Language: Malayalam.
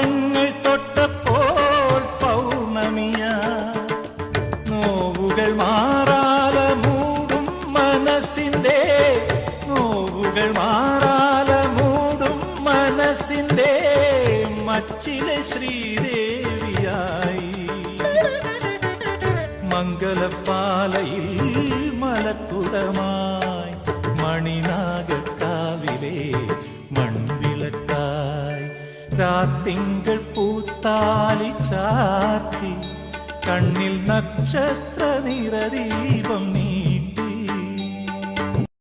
പാദങ്ങൾ തൊട്ടപ്പോൾ പൗർണമിയ നോവുകൾ മാറാല മൂടും മനസ്സിന്റെ നോവുകൾ മാറാല മൂടും മനസ്സിന്റെ മച്ചിലെ ശ്രീദേവിയായി മംഗലപ്പാലയിൽ മലക്കുടമായി മണിനാഗക്കാവിലെ മൺവിളക്കായി രാത്തിങ്കൾ പൂത്താലി ചാർത്തി കണ്ണിൽ നക്ഷത്ര നിറദീപം